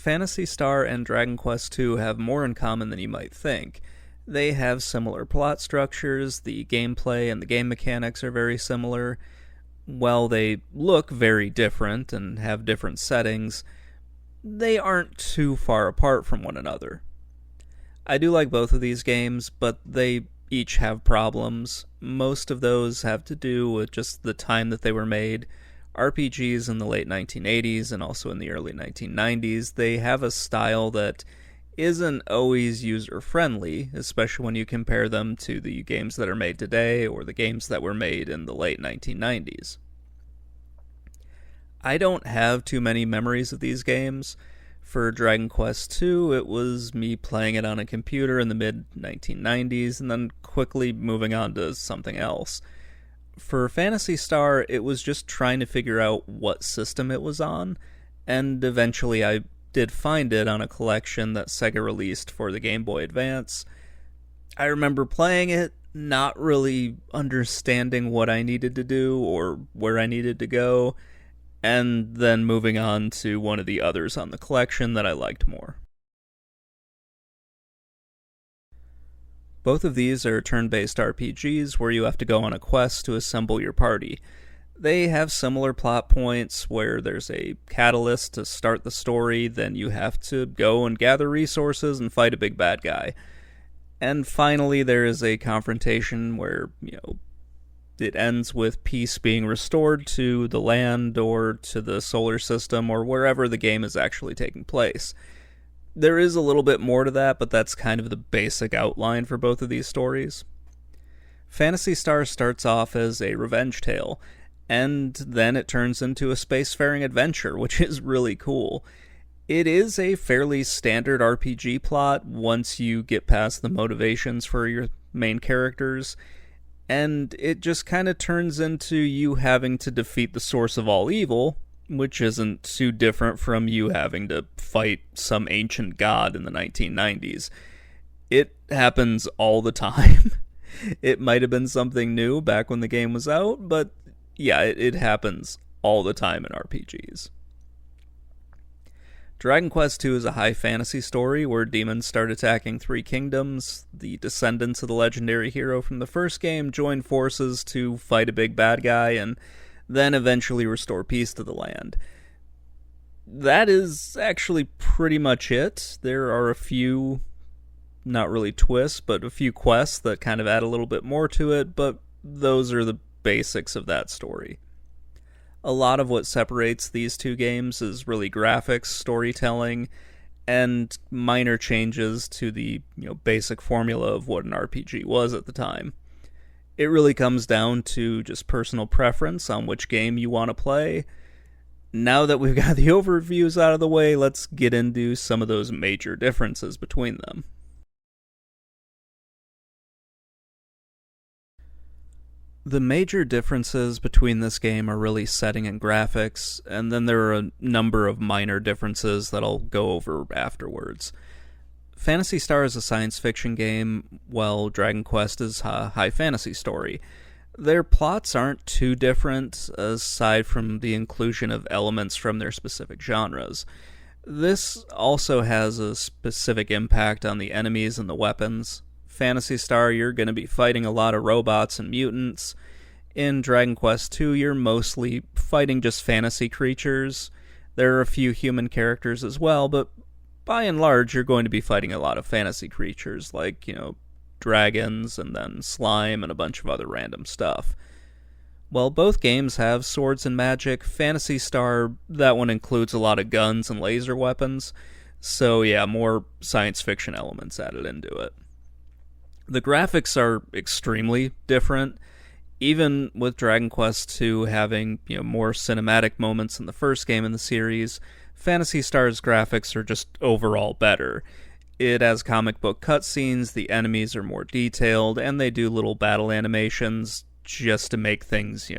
Phantasy Star and Dragon Quest II have more in common than you might think. They have similar plot structures, the gameplay and the game mechanics are very similar. While they look very different and have different settings, they aren't too far apart from one another. I do like both of these games, but they each have problems. Most of those have to do with just the time that they were made. RPGs in the late 1980s and also in the early 1990s, they have a style that isn't always user-friendly, especially when you compare them to the games that are made today or the games that were made in the late 1990s. I don't have too many memories of these games. For Dragon Quest II, it was me playing it on a computer in the mid-1990s and then quickly moving on to something else. For Phantasy Star, it was just trying to figure out what system it was on, and eventually I did find it on a collection that Sega released for the Game Boy Advance. I remember playing it, not really understanding what I needed to do or where I needed to go, and then moving on to one of the others on the collection that I liked more. Both of these are turn-based RPGs where you have to go on a quest to assemble your party. They have similar plot points where there's a catalyst to start the story, then you have to go and gather resources and fight a big bad guy. And finally there is a confrontation where, it ends with peace being restored to the land or to the solar system or wherever the game is actually taking place. There is a little bit more to that, but that's kind of the basic outline for both of these stories. Phantasy Star starts off as a revenge tale, and then it turns into a spacefaring adventure, which is really cool. It is a fairly standard RPG plot once you get past the motivations for your main characters, and it just kind of turns into you having to defeat the source of all evil, which isn't too different from you having to fight some ancient god in the 1990s. It happens all the time. It might have been something new back when the game was out, but yeah, it happens all the time in RPGs. Dragon Quest II is a high fantasy story where demons start attacking three kingdoms. The descendants of the legendary hero from the first game join forces to fight a big bad guy and then eventually restore peace to the land. That is actually pretty much it. There are a few, not really twists, but a few quests that kind of add a little bit more to it, but those are the basics of that story. A lot of what separates these two games is really graphics, storytelling, and minor changes to the basic formula of what an RPG was at the time. It really comes down to just personal preference on which game you want to play. Now that we've got the overviews out of the way, let's get into some of those major differences between them. The major differences between this game are really setting and graphics, and then there are a number of minor differences that I'll go over afterwards. Phantasy Star is a science fiction game, while Dragon Quest is a high fantasy story. Their plots aren't too different, aside from the inclusion of elements from their specific genres. This also has a specific impact on the enemies and the weapons. Phantasy Star, you're going to be fighting a lot of robots and mutants. In Dragon Quest II, you're mostly fighting just fantasy creatures. There are a few human characters as well, but by and large, you're going to be fighting a lot of fantasy creatures, like, dragons, and then slime, and a bunch of other random stuff. While both games have swords and magic, Phantasy Star, that one includes a lot of guns and laser weapons, so yeah, more science fiction elements added into it. The graphics are extremely different, even with Dragon Quest II having more cinematic moments than the first game in the series. Phantasy Star's graphics are just overall better. It has comic book cutscenes, the enemies are more detailed, and they do little battle animations just to make things,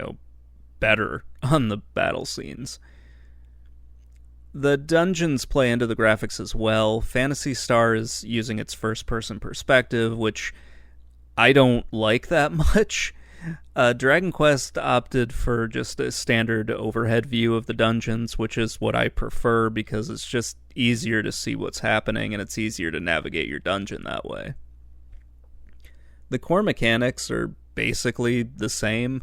better on the battle scenes. The dungeons play into the graphics as well. Phantasy Star is using its first-person perspective, which I don't like that much. Dragon Quest opted for just a standard overhead view of the dungeons, which is what I prefer because it's just easier to see what's happening and it's easier to navigate your dungeon that way. The core mechanics are basically the same.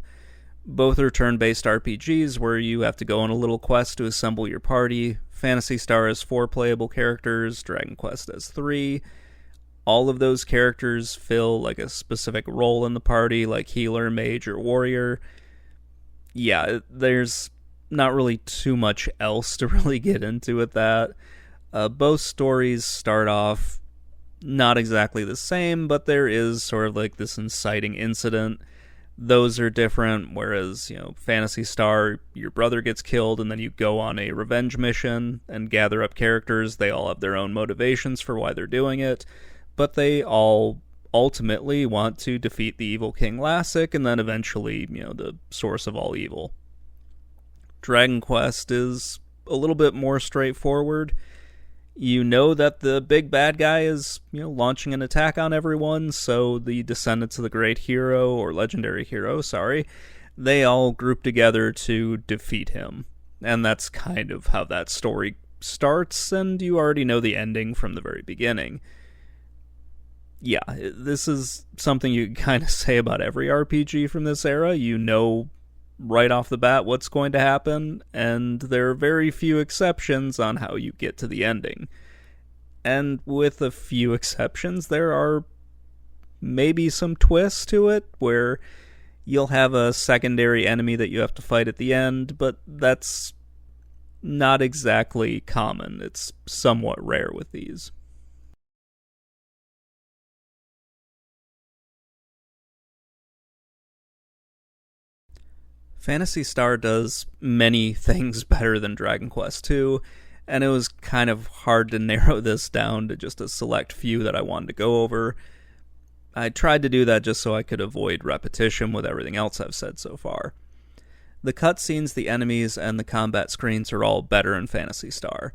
Both are turn-based RPGs where you have to go on a little quest to assemble your party. Phantasy Star has 4 playable characters, Dragon Quest has 3. All of those characters fill like a specific role in the party, like healer, mage, or warrior. Yeah, there's not really too much else to really get into with that. Both stories start off not exactly the same, but there is sort of like this inciting incident. Those are different, whereas, Phantasy Star, your brother gets killed and then you go on a revenge mission and gather up characters. They all have their own motivations for why they're doing it, but they all ultimately want to defeat the evil King Lassic and then eventually, the source of all evil. Dragon Quest is a little bit more straightforward. You know that the big bad guy is, launching an attack on everyone, so the descendants of the great hero, or legendary hero, they all group together to defeat him. And that's kind of how that story starts, and you already know the ending from the very beginning. Yeah, this is something you kind of say about every RPG from this era. You know right off the bat what's going to happen, and there are very few exceptions on how you get to the ending. And with a few exceptions, there are maybe some twists to it, where you'll have a secondary enemy that you have to fight at the end, but that's not exactly common. It's somewhat rare with these. Phantasy Star does many things better than Dragon Quest II, and it was kind of hard to narrow this down to just a select few that I wanted to go over. I tried to do that just so I could avoid repetition with everything else I've said so far. The cutscenes, the enemies, and the combat screens are all better in Phantasy Star.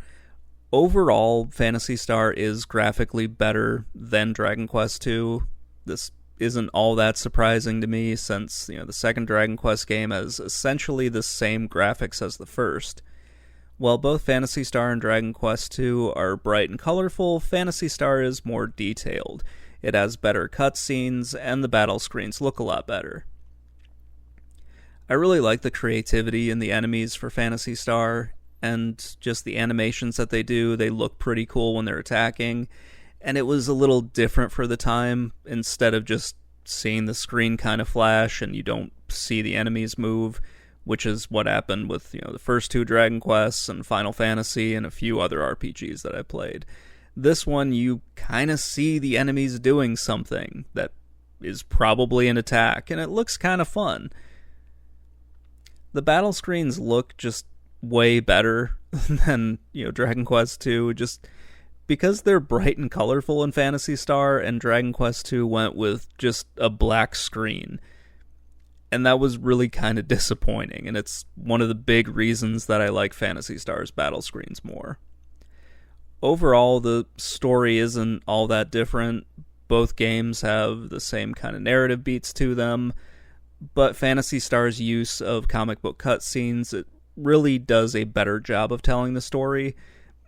Overall, Phantasy Star is graphically better than Dragon Quest II. This isn't all that surprising to me, since the second Dragon Quest game has essentially the same graphics as the first. While both Phantasy Star and Dragon Quest II are bright and colorful, Phantasy Star is more detailed. It has better cutscenes, and the battle screens look a lot better. I really like the creativity in the enemies for Phantasy Star, and just the animations that they do. They look pretty cool when they're attacking, and it was a little different for the time. Instead of just seeing the screen kind of flash and you don't see the enemies move, which is what happened with the first 2 Dragon Quests and Final Fantasy and a few other RPGs that I played. This one, you kind of see the enemies doing something that is probably an attack, and it looks kind of fun. The battle screens look just way better than Dragon Quest II, just because they're bright and colorful in Phantasy Star, and Dragon Quest II went with just a black screen. And that was really kind of disappointing, and it's one of the big reasons that I like Phantasy Star's battle screens more. Overall, the story isn't all that different. Both games have the same kind of narrative beats to them, but Phantasy Star's use of comic book cutscenes, it really does a better job of telling the story.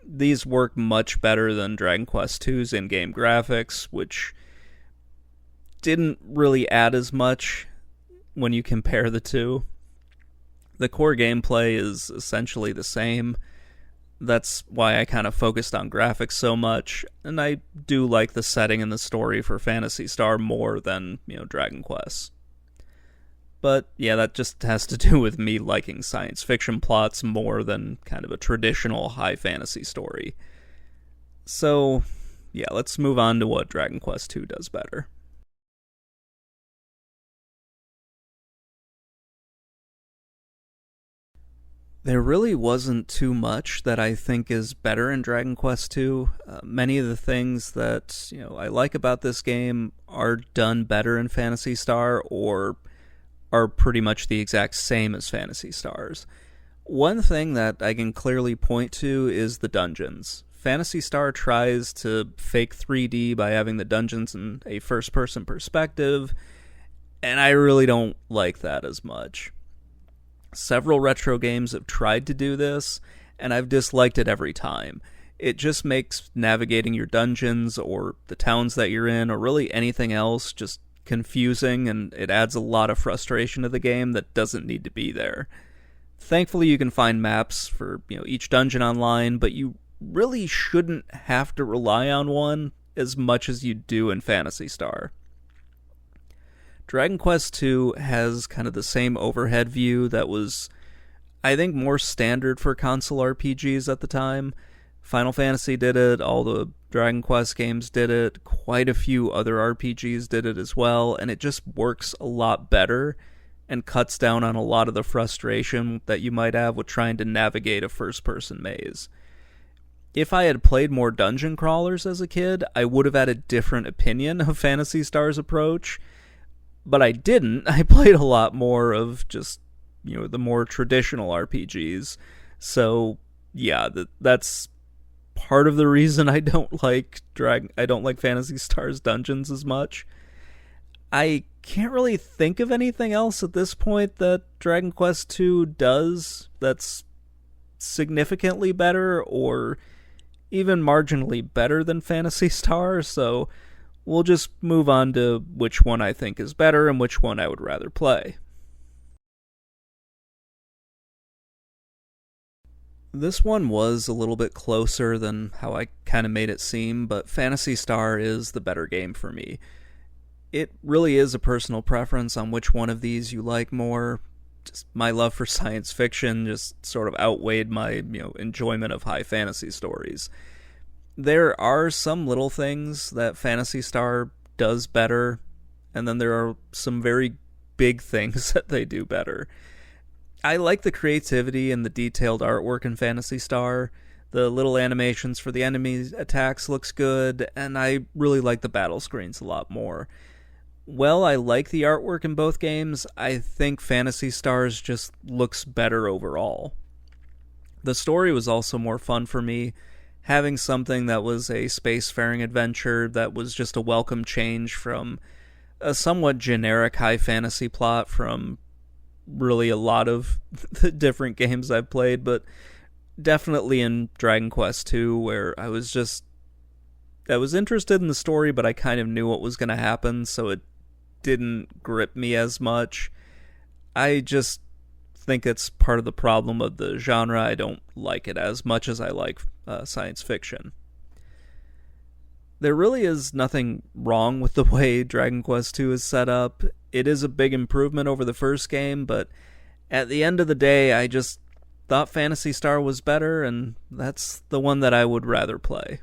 These work much better than Dragon Quest II's in-game graphics, which didn't really add as much when you compare the two. The core gameplay is essentially the same. That's why I kind of focused on graphics so much, and I do like the setting and the story for Phantasy Star more than, Dragon Quest. But yeah, that just has to do with me liking science fiction plots more than kind of a traditional high fantasy story. So yeah, let's move on to what Dragon Quest II does better. There really wasn't too much that I think is better in Dragon Quest II. Many of the things that I like about this game are done better in Phantasy Star, or are pretty much the exact same as Phantasy Stars. One thing that I can clearly point to is the dungeons. Phantasy Star tries to fake 3D by having the dungeons in a first-person perspective, and I really don't like that as much. Several retro games have tried to do this, and I've disliked it every time. It just makes navigating your dungeons or the towns that you're in or really anything else just confusing, and it adds a lot of frustration to the game that doesn't need to be there. Thankfully, you can find maps for each dungeon online, but you really shouldn't have to rely on one as much as you do in Phantasy Star. Dragon Quest II has kind of the same overhead view that was, I think, more standard for console RPGs at the time. Final Fantasy did it, all the Dragon Quest games did it, quite a few other RPGs did it as well, and it just works a lot better and cuts down on a lot of the frustration that you might have with trying to navigate a first-person maze. If I had played more dungeon crawlers as a kid, I would have had a different opinion of Phantasy Star's approach, but I didn't. I played a lot more of just, the more traditional RPGs. So, yeah, that's part of the reason I don't like Phantasy Star's dungeons as much. I can't really think of anything else at this point that Dragon Quest II does that's significantly better or even marginally better than Phantasy Star, so we'll just move on to which one I think is better and which one I would rather play. This one was a little bit closer than how I kind of made it seem, but Phantasy Star is the better game for me. It really is a personal preference on which one of these you like more. Just my love for science fiction just sort of outweighed my, enjoyment of high fantasy stories. There are some little things that Phantasy Star does better, and then there are some very big things that they do better. I like the creativity and the detailed artwork in Phantasy Star. The little animations for the enemy attacks looks good, and I really like the battle screens a lot more. Well, I like the artwork in both games, I think Phantasy Stars just looks better overall. The story was also more fun for me, having something that was a spacefaring adventure that was just a welcome change from a somewhat generic high fantasy plot from really a lot of the different games I've played, but definitely in Dragon Quest II, where I was interested in the story, but I kind of knew what was going to happen, so it didn't grip me as much. I just think it's part of the problem of the genre. I don't like it as much as I like science fiction. There really is nothing wrong with the way Dragon Quest II is set up. It is a big improvement over the first game, but at the end of the day, I just thought Phantasy Star was better, and that's the one that I would rather play.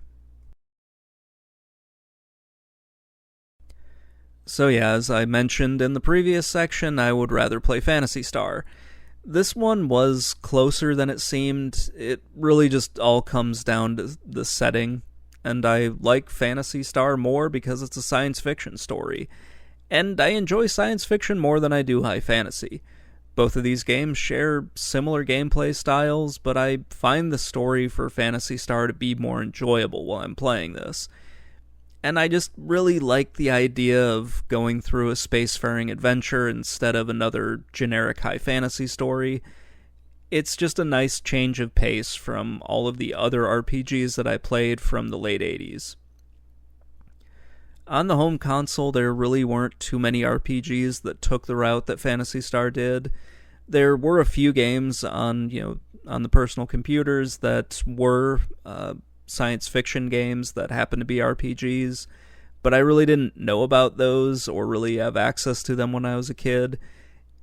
So yeah, as I mentioned in the previous section, I would rather play Phantasy Star. This one was closer than it seemed. It really just all comes down to the setting, and I like Phantasy Star more because it's a science fiction story. And I enjoy science fiction more than I do high fantasy. Both of these games share similar gameplay styles, but I find the story for Phantasy Star to be more enjoyable while I'm playing this. And I just really like the idea of going through a spacefaring adventure instead of another generic high fantasy story. It's just a nice change of pace from all of the other RPGs that I played from the late 80s. On the home console, there really weren't too many RPGs that took the route that Phantasy Star did. There were a few games on the personal computers that were science fiction games that happened to be RPGs, but I really didn't know about those or really have access to them when I was a kid.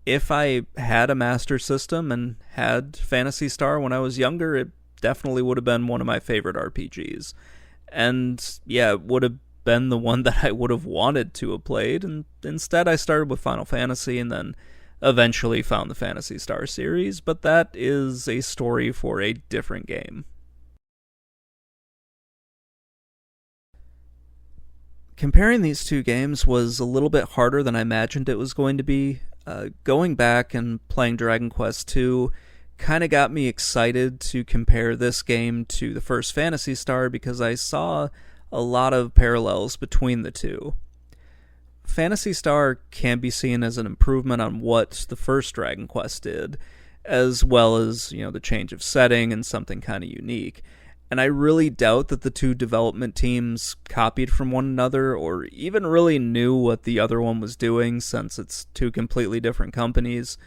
If I had a Master System and had Phantasy Star when I was younger, it definitely would have been one of my favorite RPGs. And yeah, it would have been the one that I would have wanted to have played, and instead I started with Final Fantasy and then eventually found the Phantasy Star series, but that is a story for a different game. Comparing these two games was a little bit harder than I imagined it was going to be. Going back and playing Dragon Quest II kind of got me excited to compare this game to the first Phantasy Star because I saw a lot of parallels between the two. Phantasy Star can be seen as an improvement on what the first Dragon Quest did, as well as, the change of setting and something kind of unique. And I really doubt that the two development teams copied from one another or even really knew what the other one was doing, since it's two completely different companies.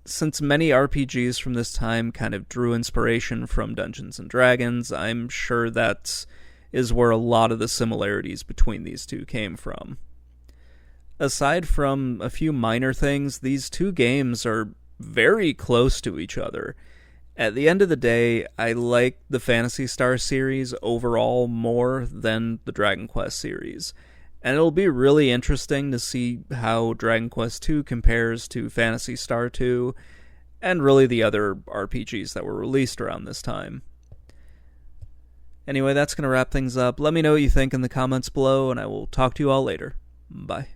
Since many RPGs from this time kind of drew inspiration from Dungeons and Dragons, I'm sure that is where a lot of the similarities between these two came from. Aside from a few minor things, these two games are very close to each other. At the end of the day, I like the Phantasy Star series overall more than the Dragon Quest series. And it'll be really interesting to see how Dragon Quest II compares to Phantasy Star 2, and really the other RPGs that were released around this time. Anyway, that's going to wrap things up. Let me know what you think in the comments below, and I will talk to you all later. Bye.